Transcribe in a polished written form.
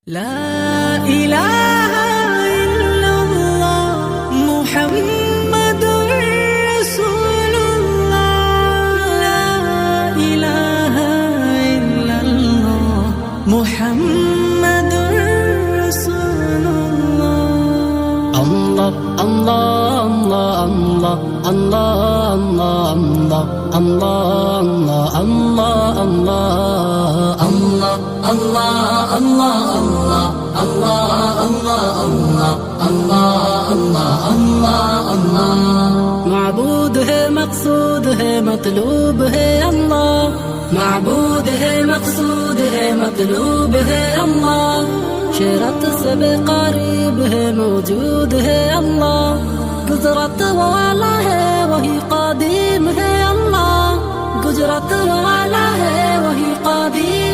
لا إله إلا الله محمد رسول الله. لا إله إلا الله محمد رسول الله. الله الله الله الله الله الله الله الله الله الله الله الله. معبود ہے مقصود ہے مطلوب ہے اللہ. معبود ہے مقصود ہے مطلوب ہے اللہ. شرط سے بے قریب ہے موجود ہے اللہ. قدرت والا ہے وہی قدیم ہے اللہ. قدرت والا ہے وہی قدیم